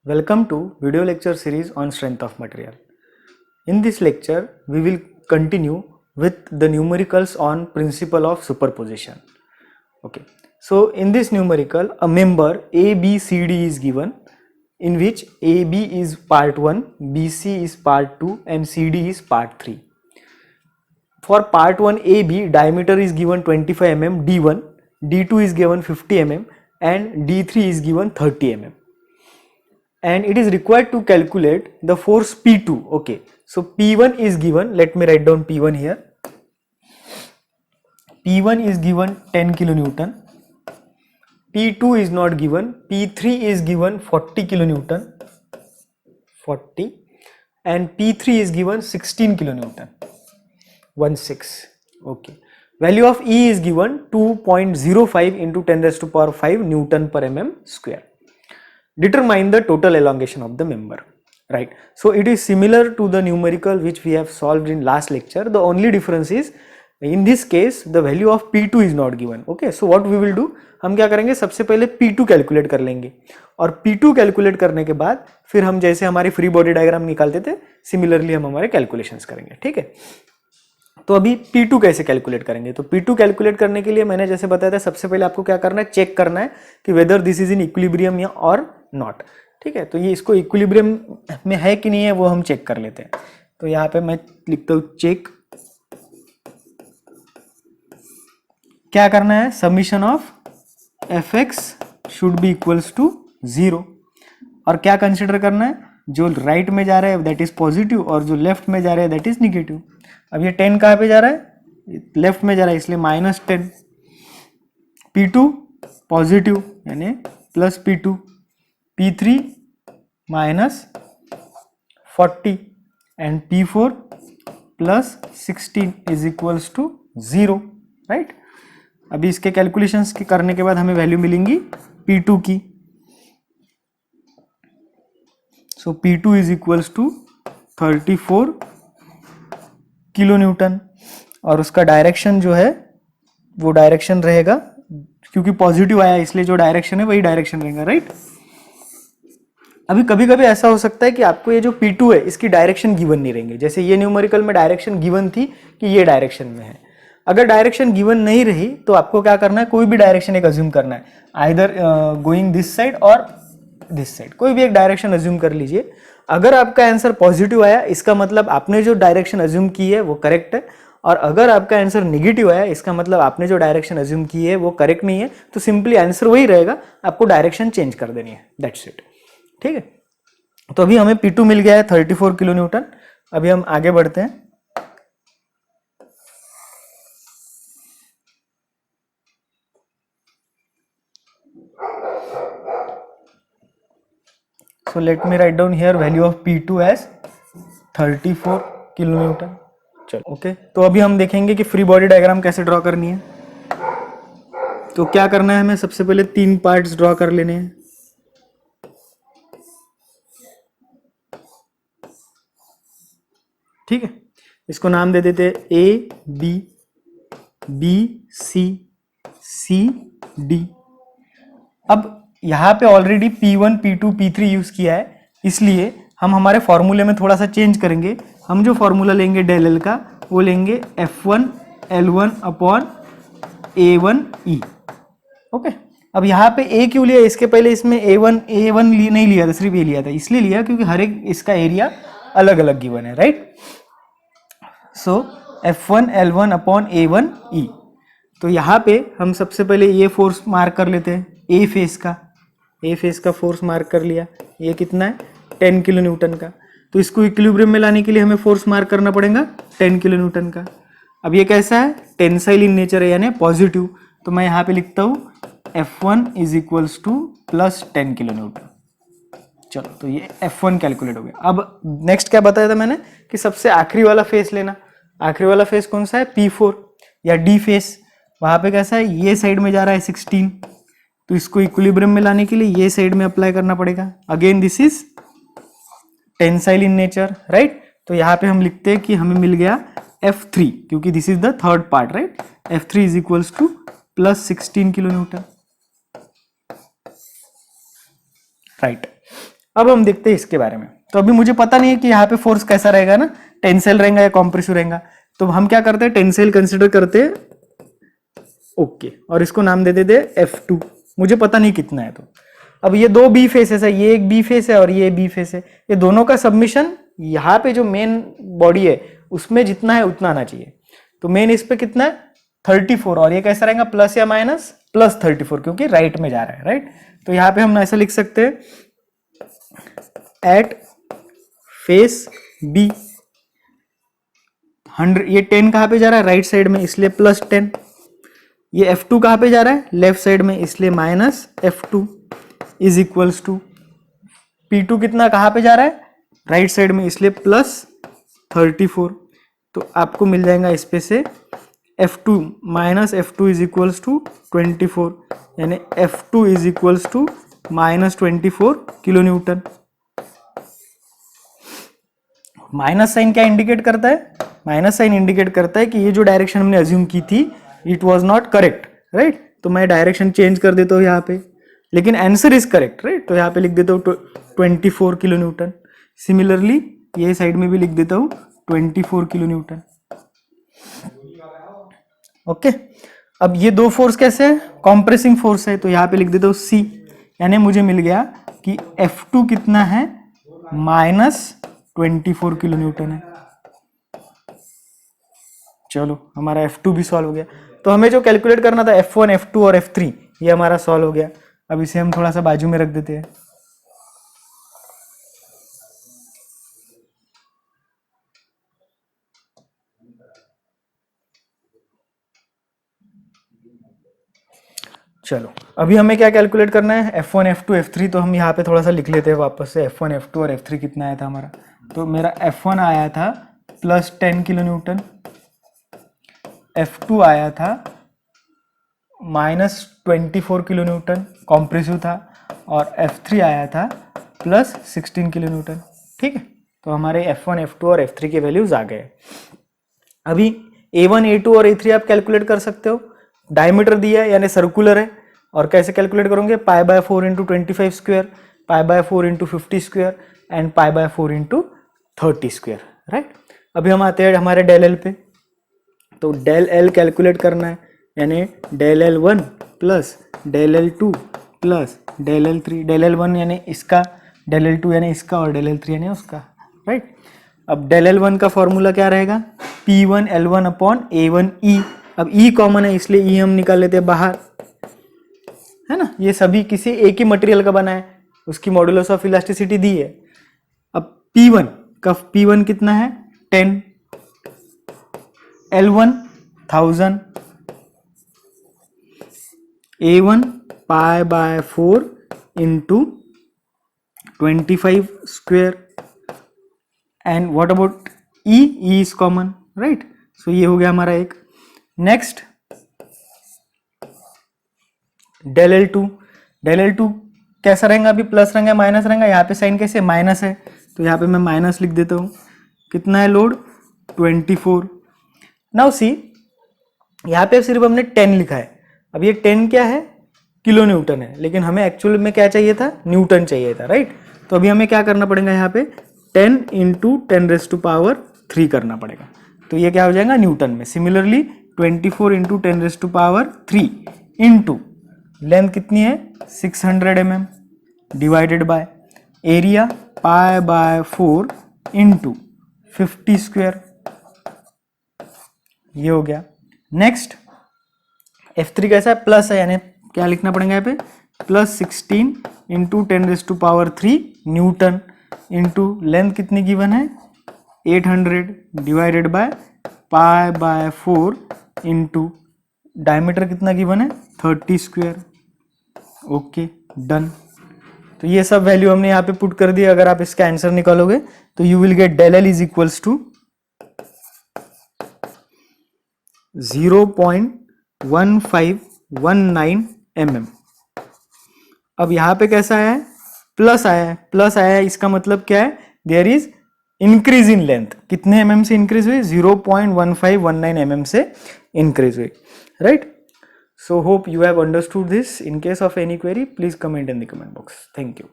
Welcome to video lecture series on strength of material. In this lecture, we will continue with the numericals on principle of superposition. Okay. So in this numerical, a member ABCD is given, in which AB is part 1, BC is part 2 and CD is part 3. For part 1 AB, diameter is given 25 mm, D1, D2 is given 50 mm and D3 is given 30 mm. And it is required to calculate the force P2. Okay, so P1 is given, let me write down P1 here. P1 is given 10 kilonewton, P2 is not given, P3 is given 40 kilonewton, 40, and P3 is given 16 kilonewton, 16. Okay, value of E is given 2.05 into 10 raised to power 5 Newton per mm square. Determine the total elongation of the member, right? So it is similar to the numerical which we have solved in last lecture. The only difference is in this case the value of P2 is not given. Okay, so what we will do, हम क्या करेंगे, सबसे पहले P2 calculate कर लेंगे और P2 calculate करने के बाद फिर हम जैसे हमारी फ्री बॉडी डायग्राम निकालते थे सिमिलरली हम हमारे कैलकुलेशंस करेंगे. ठीक है, तो अभी P2 कैसे कैलकुलेट करेंगे. तो P2 कैलकुलेट करने के लिए मैंने जैसे बताया था, सबसे पहले आपको क्या करना है, चेक करना है कि whether this is in equilibrium या और नॉट. ठीक है, तो ये इसको इक्विलिब्रियम में है कि नहीं है वो हम चेक कर लेते हैं. तो यहाँ पे मैं लिखता हूँ चेक. क्या करना है, summation of fx should be equals to 0 और क्या कंसिडर करना है, जो राइट में जा रहा है दैट इज पॉजिटिव और जो लेफ्ट में जा रहा है दैट इज निगेटिव. अब ये 10 कहाँ पे जा रहा है, लेफ्ट में जा रहा है इसलिए -10. P2 पॉजिटिव यानी plus P2, P3 -40 and P4 +16 is equals to 0, right. अभी इसके कैलकुलेशंस के करने के बाद हमें वैल्यू मिलेंगी P2 की. So P2 is equals to 34 kilo newton और उसका डायरेक्शन जो है वो डायरेक्शन रहेगा, क्योंकि पॉजिटिव आया इसलिए जो डायरेक्शन है वही डायरेक्शन रहेगा, राइट. अभी कभी कभी ऐसा हो सकता है कि आपको ये जो P2 है इसकी डायरेक्शन गिवन नहीं रहेंगे. जैसे ये न्यूमेरिकल में डायरेक्शन गिवन थी कि ये डायरेक्शन में है. अगर डायरेक्शन गिवन नहीं रही तो आपको क्या करना है, कोई भी डायरेक्शन एक अज्यूम करना है, आइदर गोइंग दिस साइड और दिस साइड, कोई भी एक डायरेक्शन अज्यूम कर लीजिए. अगर आपका आंसर पॉजिटिव आया इसका मतलब आपने जो डायरेक्शन अज्यूम की है वो करेक्ट है, और अगर आपका आंसर नेगेटिव आया इसका मतलब आपने जो डायरेक्शन अज्यूम की है वो करेक्ट नहीं है. तो सिंपली आंसर वही रहेगा, आपको डायरेक्शन चेंज कर देनी है, दैट्स इट. ठीक है, तो अभी हमें P2 मिल गया है 34 किलो न्यूटन. अभी हम आगे बढ़ते हैं. So let me write down here value of P2 as 34 kilo Newton. चलो ओके, तो अभी हम देखेंगे कि फ्री बॉडी डायग्राम कैसे ड्रॉ करनी है. तो क्या करना है, हमें सबसे पहले 3 पार्ट्स ड्रॉ कर लेने हैं. ठीक है, इसको नाम दे देते हैं A B B C C D. अब यहाँ पे already P1 P2 P3 use किया है, इसलिए हम हमारे फॉर्मूले में थोड़ा सा चेंज करेंगे. हम जो फॉर्मूला लेंगे डेल एल का वो लेंगे F1 L1 upon A1E. Okay, अब यहाँ पे A क्यों लिया, इसके पहले इसमें A1 नहीं लिया था, सिर्फ A लिया था. इसलिए लिया क्योंकि हर एक इसका एरिया अलग अलग गिवन है, राइट. सो F1 L1 अपॉन A1E. तो यहाँ पे हम सबसे पहले ये फोर्स मार्क कर लेते हैं, ए फेस का फोर्स मार्क कर लिया. ये कितना है, 10 किलो न्यूटन का. तो इसको इक्विलिब्रियम में लाने के लिए हमें फोर्स मार्क करना पड़ेगा 10 किलो न्यूटन का. अब ये कैसा है, टेंसाइल इन नेचर है यानी पॉजिटिव. तो मैं यहाँ पे लिखता हूँ F1 is equals two plus 10 kilo Newton. चलो, तो ये F1 कैलकुलेट हो गया. अब नेक्स्ट क्या बताया था मैंने कि सबसे आखिरी वाला फेस लेना. आखिरी वाला फेस कौन सा है, P4 या D फेस. वहां पे कैसा है, ये साइड में जा रहा है 16, तो इसको इक्विलिब्रियम में लाने के लिए ये साइड में अप्लाई करना पड़ेगा. Again this is tensile in nature, right. तो यहाँ पे हम लिखते हैं कि हमें मिल गया F3, क्योंकि this is the third part, right. F3 is equals two plus 16 kilo Newton, right. अब हम देखते हैं इसके बारे में। तो अभी मुझे पता नहीं है कि यहाँ पे फोर्स कैसा रहेगा ना, टेंसाइल रहेगा या कॉम्प्रेसिव रहेगा। तो हम क्या करते हैं, टेंसाइल कंसिडर करते हैं, ओके, और इसको नाम दे देते F2। मुझे पता नहीं कितना है। तो अब ये दो बी फेसेस है, ये एक बी फेस है और ये बी फेस है, ये दोनों का सबमिशन यहाँ पे जो मेन बॉडी है उसमें जितना है उतना आना चाहिए। तो मेन इस पे कितना है 34, और ये कैसा रहेगा प्लस या माइनस, प्लस 34, क्योंकि राइट में जा रहा है, राइट। तो यहाँ पे हम ऐसा लिख सकते हैं, एट फेस बी 100, ये 10 कहाँ पे जा रहा है राइट साइड में, इसलिए प्लस 10। ये F2 कहाँ पे जा रहा है लेफ्ट साइड में, इसलिए minus F2 is equals to P2 कितना कहाँ पे जा रहा है राइट साइड में, इसलिए प्लस 34। तो आपको मिल जाएगा इस पे से F2 minus F2 is equals to 24, यानी F2 is equals to minus 24 kilo newton. Minus sign क्या इंडिकेट करता है, माइनस साइन इंडिकेट करता है कि ये जो डायरेक्शन हमने अज्यूम की थी it was not correct, right. तो मैं डायरेक्शन चेंज कर देता हूँ यहाँ पे, लेकिन आंसर इज करेक्ट, राइट। तो यहाँ पे लिख देता हूँ 24 किलो न्यूटन। सिमिलरली ये साइड में भी लिख देता हूँ 24 किलो न्यूटन। ओके, अब ये दो फोर्स कैसे है, कॉम्प्रेसिंग फोर्स है, तो यहाँ पे लिख देता हूँ C, यानी मुझे मिल गया कि F2 कितना है माइनस 24 किलो न्यूटन है। चलो हमारा F2 भी सॉल्व हो गया। तो हमें जो कैलकुलेट करना था F1, F2 और F3, ये हमारा सॉल्व हो गया। अब इसे हम थोड़ा सा बाजू में रख देते हैं। चलो अभी हमें क्या कैलकुलेट करना है, F1, F2, F3। तो हम यहाँ पे थोड़ा सा लिख लेते हैं वापस से, F1, F2 और F3 कितना आया था हमारा। तो मेरा F1 आया था प्लस 10 किलो न्यूटन, F2 आया था माइनस 24 किलो न्यूटन, कॉम्प्रेसिव था, और F3 आया था प्लस 16 किलो न्यूटन। ठीक है, तो हमारे F1, F2 और F3 के वैल्यूज आ गए। अभी A1, A2 और A3 आप कैलकुलेट कर सकते हो। डायमीटर दिया है यानी सर्कुलर है, और कैसे कैलकुलेट करोगे, π/4 into 25 square, π/4 into 50 square and π/4 into 30 square, right. अभी हम आते हैं हमारे डेल एल पे। तो डेल एल कैलकुलेट करना है, यानी del L 1 plus del L 2 plus del L 3। Del L 1 यानी इसका, डेल एल 2 यानी इसका, और डेल एल 3 यानी उसका, राइट। अब डेल एल 1 का फॉर्मूला क्या रहेगा, P1 L1 upon A1 E। अब E कॉमन है इसलिए E हम निकाल लेते हैं बाहर, है ना। ये सभी किसी एक ही मटेरियल का बना है, उसकी मॉड्यूलस ऑफ इलास्टिसिटी दी है। अब P1 का P1 कितना है 10, L1 1000, A1 π/4 into 25 square, and what about E? E is common, right. So ये हो गया हमारा एक। Next del L 2, del L 2 कैसा रहेगा, अभी प्लस रहेगा माइनस रहेगा, यहाँ पे साइन कैसे माइनस है, तो यहाँ पे मैं माइनस लिख देता हूँ। कितना है लोड 24। नाउ सी, यहाँ पे सिर्फ हमने 10 लिखा है। अब ये 10 क्या है, किलो न्यूटन है, लेकिन हमें एक्चुअल में क्या चाहिए था, न्यूटन चाहिए था, राइट। तो अभी हमें क्या करना पड़ेगा, यहाँ पे 10 इंटू 10⁻³ करना पड़ेगा। तो ये क्या हो जाएगा न्यूटन में। सिमिलरली 24 इंटू 10⁻³ इंटू लेंथ कितनी है 600 mm divided by area π/4 into 50 square, ये हो गया। नेक्स्ट F3 कैसा है, प्लस है, यानी क्या लिखना पड़ेगा यहाँ पे, plus 16 into 10⁻³ Newton into length कितनी गिवन है 800 डिवाइडेड बाय π/4 इंटू डायमीटर कितना गिवन है 30 स्क्वायर। Okay done. तो ये सब वैल्यू हमने यहाँ पे पुट कर दिया। अगर आप इसका आंसर निकालोगे तो you will get del L is equals to 0.1519 mm। अब यहाँ पे कैसा आया है, प्लस आया है। प्लस आया है इसका मतलब क्या है, there is increase in length. कितने mm से इंक्रीज हुई, 0.1519 mm से इंक्रीज हुई, right. So hope you have understood this. In case of any query, please comment in the comment box. Thank you.